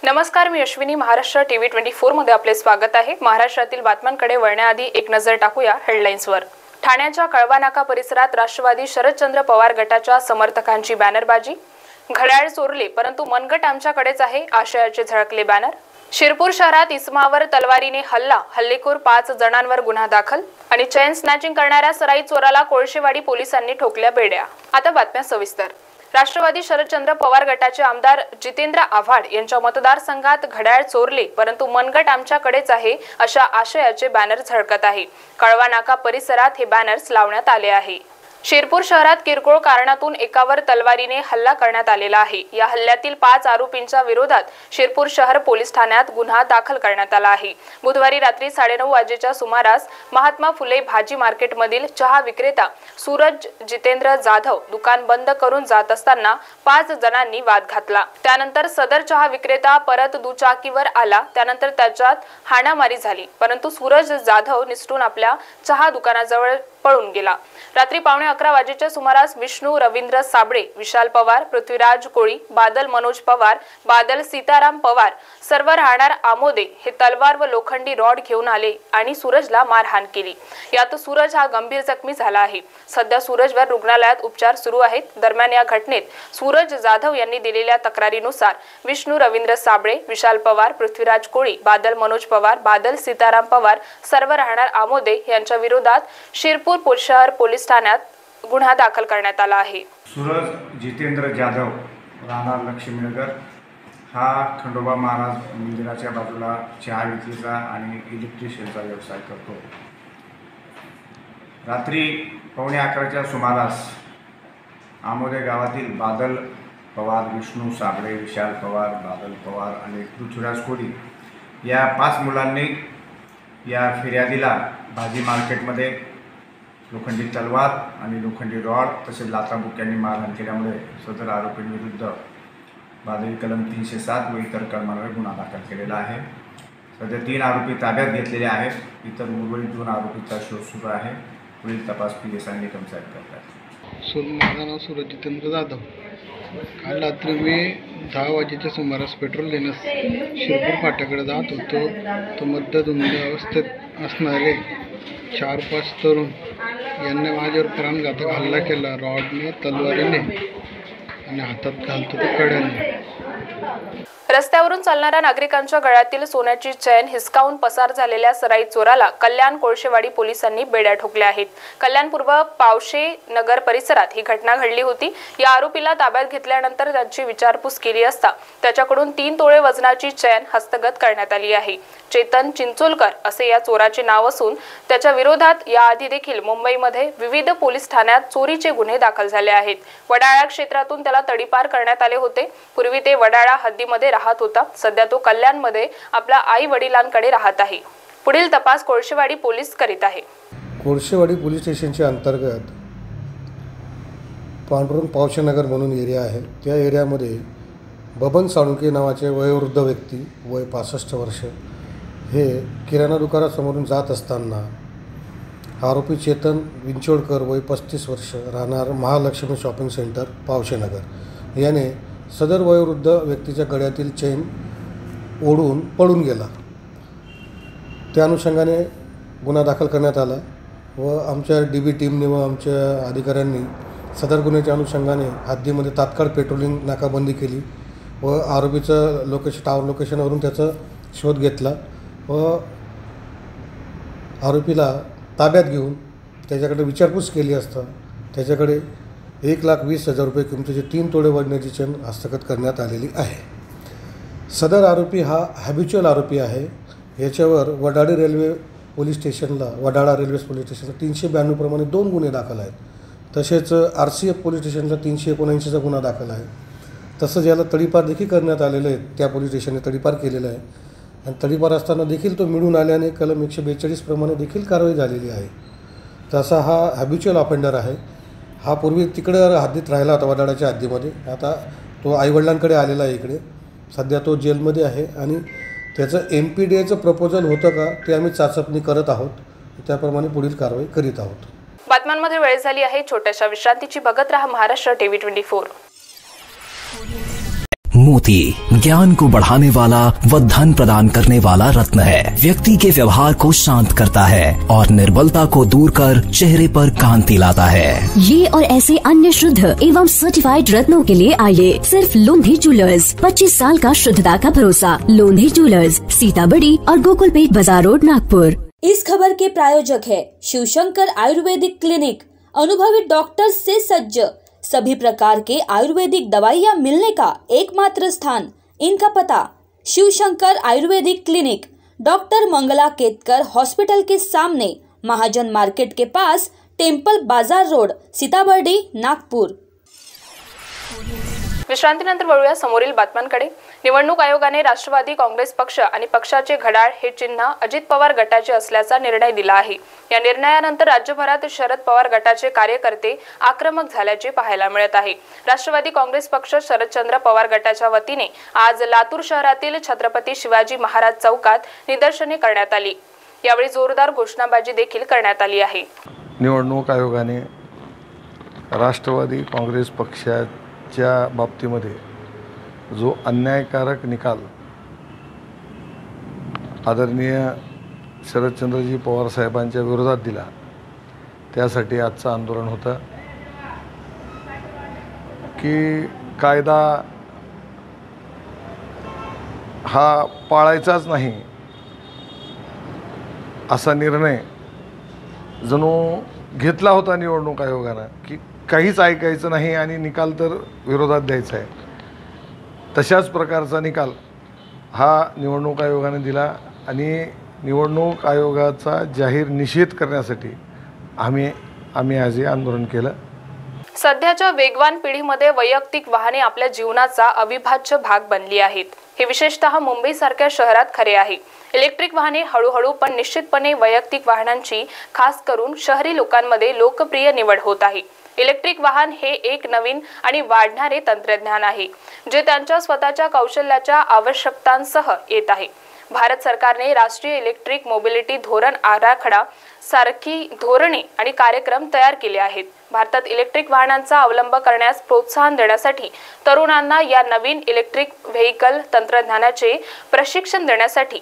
नमस्कार, मी अश्विनी. महाराष्ट्र टीव्ही 24 मध्ये आपले स्वागत आहे. महाराष्ट्रातील बातम्यांकडे वळण्याआधी एक नजर टाकूया हेडलाईन्सवर. ठाण्याच्या कळवा नाका परिसरात राष्ट्रवादी शरदचंद्र पवार गटाच्या समर्थकांची बॅनरबाजी. घड्याळ चोरले परंतु मनगट आमच्याकडेच आहे आशयाचे झळकले बॅनर. शिरपूर शहरात इस्मावर तलवारीने हल्लेखोर 5 जणांवर गुन्हा दाखल. आणि चेन स्नॅचिंग करणाऱ्या सराई चोराला कोळशेवाडी पोलिसांनी ठोकल्या बेड्या. आता बातम्या सविस्तर. राष्ट्रवादी शरदचंद्र पवार गटाचे आमदार जितेंद्र आव्हाड यांच्या मतदारसंघात घड्याळ चोरले परंतु मनगट आमच्याकडेच आहे अशा आशयाचे बॅनर झळकत आहे. कळवा नाका परिसरात हे बॅनर्स लावण्यात आले आहे. शिरपूर शहरात किरकोळ कारणातून एकावर तलवारीने हल्ला करण्यात आलेला आहे. या हल्ल्यातील 5 आरोपींच्या विरोधात शिरपूर शहर पोलीस ठाण्यात गुन्हा दाखल करण्यात आला आहे. बुधवारी रात्री 9:30 वाजेच्या सुमारास महात्मा फुले भाजी मार्केटमधील चहा विक्रेता सूरज जितेंद्र जाधव दुकान बंद करून जात असताना 5 जणांनी वाद घातला. त्यानंतर सदर चहा विक्रेता परत दुचाकीवर आला. त्यानंतर त्याच्यात हाणामारी झाली परंतु सूरज जाधव निसटून आपल्या चहा दुकानाजवळ पळून गेला. रात्री 11:15 वाजेच्या सुमारास विष्णू रवींद्र साबळे, विशाल पवार, पृथ्वीराज कोळी, बादल मनोज पवार, बादल सीताराम पवार सर्व राहणार आमोदे हे तलवार व लोखंडी रॉड घेऊन आले आणि सूरजला मारहाण केली. यात सूरज हा गंभीर जखमी झाला आहे. सध्या सूरजवर रुग्णालयात उपचार सुरू आहेत. दरम्यान या घटनेत सूरज जाधव यांनी दिलेल्या तक्रारीनुसार विष्णू रवींद्र साबळे, विशाल पवार, पृथ्वीराज कोळी, बादल मनोज पवार, बादल सीताराम पवार सर्व राहणार आमोदे यांच्या विरोधात शिरपूर शहर पोलीस ठाण्यात गुन्हा दाखल करण्यात आला आहे. सूरज जितेंद्र जाधव राहणार लक्ष्मीनगर हा खंडोबा महाराज मंदिराच्या बाजूला चहा विक्रीचा आणि इलेक्ट्रिशियनचा व्यवसाय करतो. रात्री 11:15च्या सुमारास आमोदे गावातील बादल पवार, विष्णू साबळे, विशाल पवार, बादल पवार आणि पृथ्वीराज कोळी या 5 मुलांनी या फिर्यादीला भाजी मार्केटमध्ये लोखंडी तलवार आणि लोखंडी रॉड तसेच लाथाबुक्यांनी मारहाण केल्यामुळे सदर आरोपींविरुद्ध भादवी कलम 307 व इतर कलमांवर गुन्हा दाखल केलेला आहे. सध्या 3 आरोपी ताब्यात घेतलेले आहेत. इतर उर्वरित 2 आरोपींचा शोध सुरू आहे. पुढील तपास PSI निकम साहेब करतात. माझं नाव सूरज जितेंद्र जाधव. काल रात्री मी 10 वाजेच्या सुमारास पेट्रोल देण्यास शिरपूर फाट्याकडे जात होतो. तो मध्यधुंद अवस्थेत असणारे 4-5 तरुण यांनी माझ्यावर प्राणघातक हल्ला केला. रॉडने, तलवारीने आणि हातात घालतो तो कड्याने. रस्त्यावरून चालणाऱ्या नागरिकांच्या गळ्यातील सोन्याची चैन हिसकावून पसार झालेल्या सराई चोराला कल्याण कोळशेवाडी पोलिसांनी बेड्या ठोकल्या आहेत. कल्याण पूर्व पावशे नगर परिसरात ही घटना घडली होती. या आरोपीला ताब्यात घेतल्यानंतर त्यांची विचारपूस केली असता त्याच्याकडून 3 तोळे वजनाची चैन हस्तगत करण्यात आली आहे. चेतन चिंचोलकर असे या चोराचे नाव असून त्याच्या विरोधात याआधी देखील मुंबईमध्ये विविध पोलीस ठाण्यात चोरीचे गुन्हे दाखल झाले आहेत. वडाळा क्षेत्रातून त्याला तडीपार करण्यात आले होते. पूर्वी ते वडाळा हद्दीमध्ये राहत होता. सध्या तो कल्याणमध्ये आपल्या आई वडिलांकडे राहत आहे. पुढील तपास कोळशेवाडी पोलीस करीत आहे. कोळशेवाडी पोलीस स्टेशनच्या अंतर्गत पांडुरंग पावशेनगर म्हणून एरिया आहे. त्या एरियामध्ये बबन साळुंके नावाचे वयोवृद्ध व्यक्ती, वय 65 वर्ष, हे किराणा दुकानासमोरून जात असताना आरोपी चेतन विंचोडकर, वय 35 वर्ष, राहणार महालक्ष्मी शॉपिंग सेंटर पावशेनगर याने सदर वयोवृद्ध व्यक्तीच्या गळ्यातील चेन ओढून पळून गेला. त्या अनुषंगाने गुन्हा दाखल करण्यात आला व आमच्या DB टीमने व आमच्या अधिकाऱ्यांनी सदर गुन्ह्याच्या अनुषंगाने हद्दीमध्ये तात्काळ पेट्रोलिंग नाकाबंदी केली व आरोपीचं टावर लोकेशनवरून त्याचा शोध घेतला व आरोपीला ताब्यात घेऊन त्याच्याकडे विचारपूस केली असता त्याच्याकडे 1,20,000 रुपये किमतीचे 3 तोळे वजनाची चेन हस्तगत करण्यात आलेली आहे. सदर आरोपी हा हॅबिच्युअल आरोपी आहे. याच्यावर वडाळा रेल्वे पोलीस स्टेशनला 392 प्रमाणे 2 गुन्हे दाखल आहेत. तसेच RCF पोलीस स्टेशनला 379चा गुन्हा दाखल आहे. तसंच याला तडीपार देखील करण्यात आलेले आहेत. त्या पोलीस स्टेशनने तडीपार केलेला आहे आणि तडीपार असताना देखील तो मिळून आल्याने कलम 142 प्रमाणे देखील कारवाई झालेली आहे. तसा हा हॅबिच्युअल ऑफेंडर आहे. हा पूर्वी तिकडं हद्दीत राहिला होता वडाळ्याच्या हद्दीमध्ये. आता तो आईवडिलांकडे आलेला आहे इकडे. सध्या तो जेलमध्ये आहे आणि त्याचं MPDAचं प्रपोजल होतं का ते आम्ही चाचपणी करत आहोत. त्याप्रमाणे पुढील कारवाई करीत आहोत. बातम्यांमध्ये वेळ झाली आहे छोट्याशा विश्रांतीची. बघत रहा महाराष्ट्र टीव्ही 24. मोती ज्ञान को बढ़ाने वाला व धन प्रदान करने वाला रत्न है। व्यक्ति के व्यवहार को शांत करता है और निर्बलता को दूर कर चेहरे पर कांति लाता है। ये और ऐसे अन्य शुद्ध एवं सर्टिफाइड रत्नों के लिए आइए सिर्फ लोंधी ज्वेलर्स। 25 साल का शुद्धता का भरोसा। लोंधी ज्वेलर्स, सीताबड़ी और गोकुलपेट बाजार रोड, नागपुर। इस खबर के प्रायोजक है शिवशंकर आयुर्वेदिक क्लिनिक। अनुभवी डॉक्टर से सज्ज, सभी प्रकार के आयुर्वेदिक दवाइयाँ मिलने का एकमात्र स्थान। इनका पता Shivshankar Ayurvedic clinic, doctor Mangala Ketkar hospital के सामने, महाजन मार्केट के पास, टेम्पल बाजार रोड, सीताबर्डी, नागपूर। विश्रांतीनंतर वळूया समोरील बातम्यांकडे। निवडणूक आयोगाने राष्ट्रवादी काँग्रेस पक्ष आणि पक्षाचे घड्याळ हे चिन्ह अजित पवार गटाचे असल्याचा निर्णय दिला आहे। या निर्णयानंतर राज्यभरात शरद पवार गटाचे कार्यकर्ते आक्रमक झाल्याचे पाहायला मिळत आहे। राष्ट्रवादी काँग्रेस पक्ष शरदचंद्र पवार गटाच्या वतीने आज लातूर शहरातील छत्रपती शिवाजी महाराज चौकात निदर्शने करण्यात आली। यावेळी जोरदार घोषणाबाजी देखील करण्यात आली आहे। निवडणूक आयोगाने राष्ट्रवादी काँग्रेस पक्षाच्या बाबतीमध्ये जो अन्यायकारक निकाल आदरणीय शरदचंद्रजी पवार साहेबांच्या विरोधात दिला, त्यासाठी आजचं आंदोलन होतं की कायदा हा पाळायचाच नाही असा निर्णय जणू घेतला होता निवडणूक आयोगानं की काहीच ऐकायचं नाही आणि निकाल तर विरोधात द्यायचा आहे। तशाच प्रकारचा निकाल हा निवडणूक आयोगाने दिला आणि निवडणूक आयोगाचा जाहीर निषेध करण्यासाठी आम्ही आज हे आंदोलन केलं। सध्याच्या वेगवान पिढीमध्ये वैयक्तिक वाहने आपल्या जीवनाचा अविभाज्य भाग बनली आहेत। हे विशेषतः मुंबईसारख्या शहरात खरे आहे। इलेक्ट्रिक वाहने हळूहळू पण निश्चितपणे वैयक्तिक वाहनांची खास करून शहरी लोकांमध्ये लोकप्रिय निवड होत आहे। इलेक्ट्रिक वाहन हे एक नवीन आणि वाढणारे तंत्रज्ञान आहे जे त्यांच्या स्वतःच्या कौशल्याच्या आवश्यकतांसह येत आहे। भारत सरकारने राष्ट्रीय इलेक्ट्रिक मोबिलिटी धोरण आराखडा सारखी धोरणे आणि कार्यक्रम तयार केले आहेत। भारतात इलेक्ट्रिक वाहनांचा अवलंब करण्यास प्रोत्साहन देण्यासाठी तरुणांना या नवीन इलेक्ट्रिक व्हेइकल तंत्रज्ञानाचे प्रशिक्षण देण्यासाठी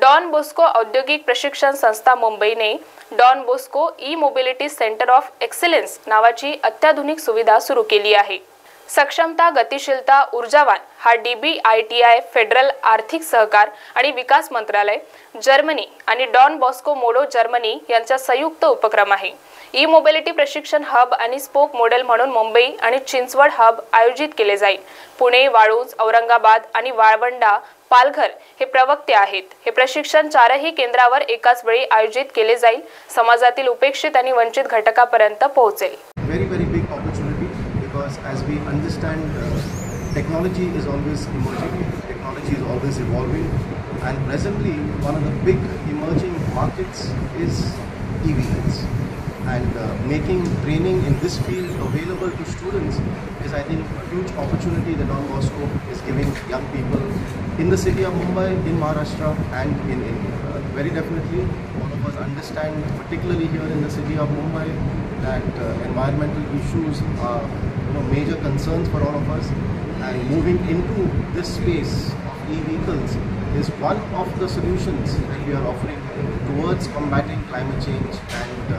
डॉन बॉस्को औद्योगिक प्रशिक्षण संस्था मुंबईने Don Bosco E mobility centre of excellence नावाची अत्याधुनिक सुविधा सुरू केली आहे। सक्षमता, गतिशीलता, ऊर्जावान हा DBITI फेडरल आर्थिक सहकार आणि विकास मंत्रालय जर्मनी आणि डॉन बॉस्को मोडो जर्मनी यांचा संयुक्त उपक्रम आहे। ई मोबिलिटी प्रशिक्षण हब आणि स्पोक मॉडेल म्हणून मुंबई आणि चिंचवड हब आयोजित केले जाईल। पुणे, वाळूज, औरंगाबाद आणि वाळवंडा, पालघर हे प्रवक्ते आहेत। हे प्रशिक्षण 4ही केंद्रावर एकाच वेळी आयोजित केले जाईल। समाजातील उपेक्षित आणि वंचित घटकापर्यंत पोहोचेल। Very big opportunity because as we understand technology is always emerging, technology is always evolving, and presently one of the big emerging markets is e-vehicles, and making training in this field available to students is, I think, a huge opportunity that Don Bosco is giving young people in the city of Mumbai, in Maharashtra, and in India. Very definitely, all of us understand, particularly here in the city of Mumbai, that environmental issues are major concerns for all of us, and moving into this space of e-vehicles is one of the solutions that we are offering towards combating climate change and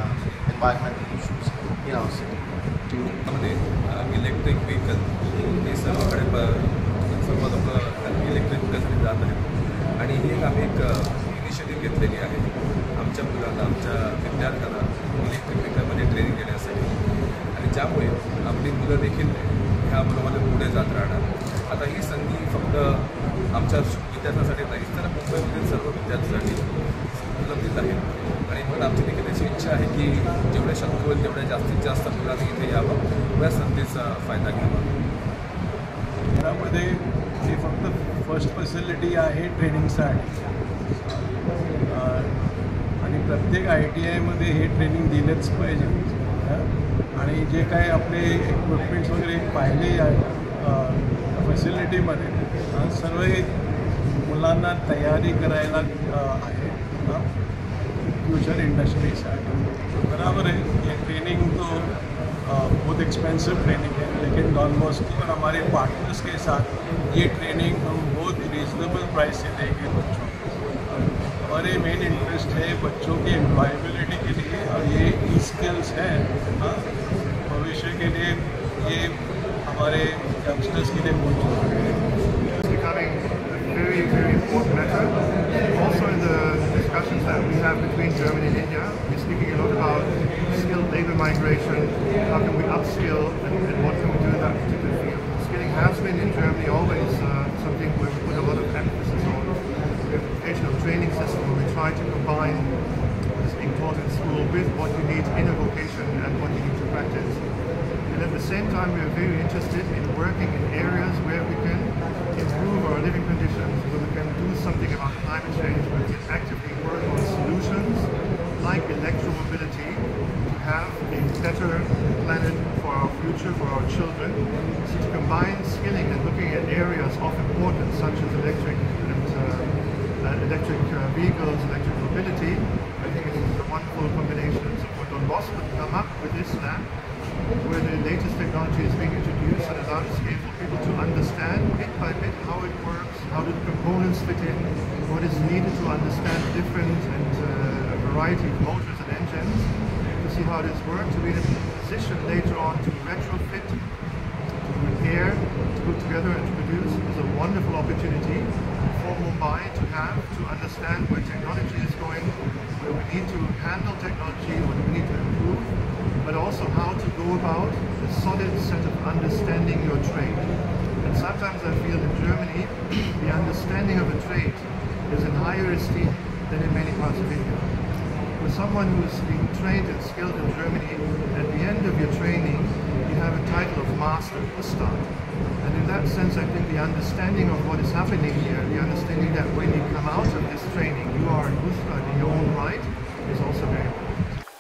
environmental issues in our city. Electric vehicle हे सर्वकडे सर्व लोक electric व्हेकलसाठी जात आहेत आणि ही आम्ही एक initiative घेतलेली आहे आमच्या मुलांना, आमच्या विद्यार्थ्यांना इलेक्ट्रिक व्हेकलमध्ये ट्रेनिंग देण्यासाठी, आणि ज्यामुळे आपली मुलं देखील ह्या मुलामध्ये पुढे जात राहणार। आता ही संधी फक्त आमच्या विद्यार्थ्यांसाठी नाही तर मुंबईमधील सर्व विद्यार्थ्यांसाठी उपलब्धित आहे, आणि म्हणून आमची देखील अशी इच्छा आहे की जेवढे शक्य होईल तेवढ्या जास्तीत जास्त मुलांनी इथे यावं, या संधीचा फायदा घ्यावा। त्यामध्ये हे फक्त फर्स्ट फॅसिलिटी आहे ट्रेनिंगसाठी, आणि प्रत्येक ITIमध्ये हे ट्रेनिंग दिलंच पाहिजे, आणि जे काय आपले इक्विपमेंट्स वगैरे पाहिले फॅसिलिटीमध्ये सर्व मुलांना तयारी करायला आहे फ्यूचर इंडस्ट्रीसाठी। बराबर आहे, हे ट्रेनिंग तो बहुत एक्सपेंसिव ट्रेनिंग है, लेकिन डॉन बॉस्को और हमारे पार्टनर्स के साथ ये ट्रेनिंग हम बहुत रीजनेबल प्राइस से देंगे बच्चों को। हमारे मेन इंटरेस्ट है बच्चों की एम्प्लॉयबिलिटी के लिए, और ये ई स्किल्स हैं भविष्य के लिए, ये हमारे यंगस्टर्स के लिए बहुत जरूरी है। Very, very important matter. Also in the discussions that we have between Germany and India, we're speaking a lot about skilled labor migration, how can we upskill and what can we do in that particular field. Skilling has been in Germany always something where we put a lot of emphasis on. We have a vocational training system where we try to combine what is being taught in school with what you need in a vocation and what you need to practice. And at the same time, we are very interested in working in areas where we can improve our living conditions, where we can do something about climate change, where we can actively work on solutions like electromobility to have a better planet for our future, for our children. So to combine skilling and looking at areas of importance such as electric vehicles, electric mobility, I think it is a wonderful combination. So for Don Bosco to come up with this lab, where the latest technology is being introduced at a large scale for people to understand bit by bit how it works, how do the components fit in, what is needed to understand different and variety of motors and engines, to see how this works, to be in a position later on to retrofit, to repair, to put together and to produce is a wonderful opportunity for Mumbai to have, to understand where technology is going, where we need to handle technology, what we need to improve, but also how to go about a solid set of understanding your trade. And sometimes I feel in Germany, the understanding of a trade is in higher esteem than in many parts of India. For someone who is being trained and skilled in Germany, at the end of your training, you have a title of master at the start. And in that sense, I think the understanding of what is happening here, the understanding that when you come out of this training, you are an Ustad in your own right, is also very important.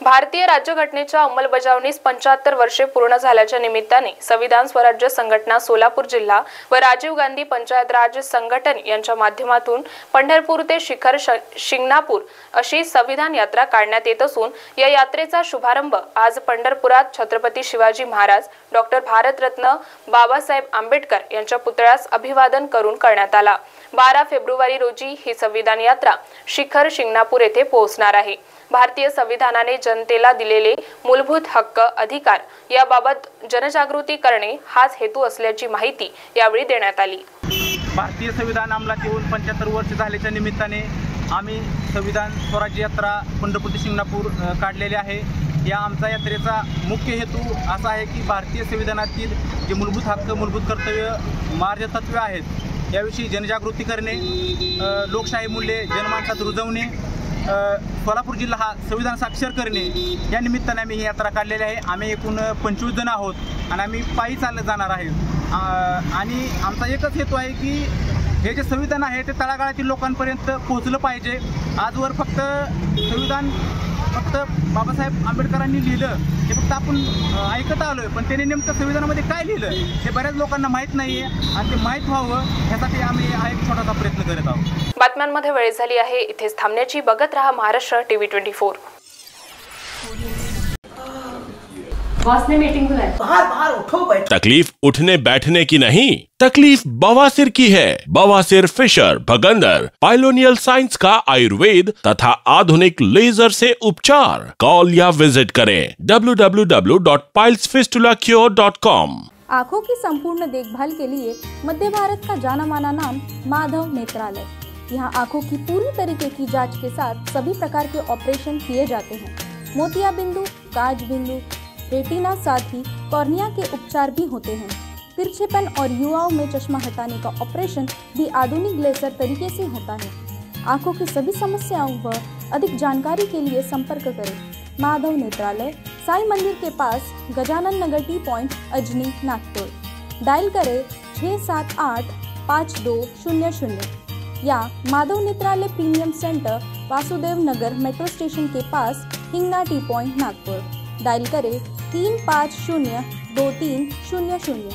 भारतीय राज्यघटनेच्या अंमलबजावणीस 75 वर्षे पूर्ण झाल्याच्या निमित्ताने संविधान स्वराज्य संघटना सोलापूर जिल्हा व राजीव गांधी पंचायत राज संघटन यांच्या माध्यमातून पंढरपूर ते शिखर शिंगणापूर अशी संविधान यात्रा काढण्यात येत असून या यात्रेचा शुभारंभ आज पंढरपुरात छत्रपती शिवाजी महाराज डॉक्टर भारतरत्न बाबासाहेब आंबेडकर यांच्या पुतळ्यास अभिवादन करून करण्यात आला। 12 फेब्रुवारी रोजी ही संविधान यात्रा शिखर शिंगणापूर येथे पोहोचणार आहे। भारतीय संविधानाने जनतेला दिलेले मूलभूत हक्क अधिकार याबाबत जनजागृती करणे हाच हेतू असल्याची माहिती यावेळी देण्यात आली। भारतीय संविधान अंमलात येऊन 75 वर्ष झाल्याच्या निमित्ताने आम्ही संविधान स्वराज्य यात्रा पंढरपूर ते शिंगणापूर काढलेली आहे। या आमचा यात्रेचा मुख्य हेतू असा आहे की भारतीय संविधानातील जे मूलभूत हक्क मूलभूत कर्तव्य मार्ग तत्त्वे आहेत याविषयी जनजागृती करणे, लोकशाही मूल्ये जनमानसात रुजवणे, सोलापूर जिल्हा हा संविधान साक्षर करणे या निमित्ताने आम्ही ही यात्रा काढलेली आहे। आम्ही एकूण 25 जण आहोत आणि आम्ही पायी चालत जाणार आहेत आणि आमचा एकच हेतू आहे की हे जे संविधान आहे ते तळागाळातील लोकांपर्यंत पोहोचलं पाहिजे। आजवर फक्त संविधान बाबासाहेब आंबेडकरांनी लिहिलं हे फक्त आपण ऐकत आलोय, पण त्यांनी नेमकं संविधानामध्ये काय लिहिलं हे बऱ्याच लोकांना माहीत नाहीये आणि ते माहीत व्हावं यासाठी आम्ही हा एक छोटासा प्रयत्न करत आहोत। बातम्यांमध्ये वेळ झाली आहे, इथेच थांबण्याची। बघत रहा महाराष्ट्र टीव्ही 24। बॉस ने मीटिंग बुलाई। बाहर उठो बैठो। तकलीफ उठने बैठने की नहीं, तकलीफ बवासीर की है। बवासीर, फिशर, भगंदर, पाइलोनियल साइंस का आयुर्वेद तथा आधुनिक लेजर से उपचार। कॉल या विजिट करें www.pilesfistulacure.com। आँखों की संपूर्ण देखभाल के लिए मध्य भारत का जाना माना नाम माधव नेत्रालय। यहाँ आँखों की पूरी तरीके की जांच के साथ सभी प्रकार के ऑपरेशन किए जाते हैं। मोतिया बिंदु, काज बिंदु, रेटिना साथ ही कॉर्निया के उपचार भी होते हैं। तिरछेपन और युवाओं में चश्मा हटाने का ऑपरेशन भी आधुनिक लेजर तरीके से होता है। आँखों की सभी समस्याओं व अधिक जानकारी के लिए संपर्क करें माधव नेत्रालय, साई मंदिर के पास, Gajanan Nagar T point, Ajni, Nagpur. Dial करें 678-5200 या Madhav Netralaya premium centre, Vasudev Nagar metro station के पास, Hingna T point, Nagpur. Dial करें 3502300।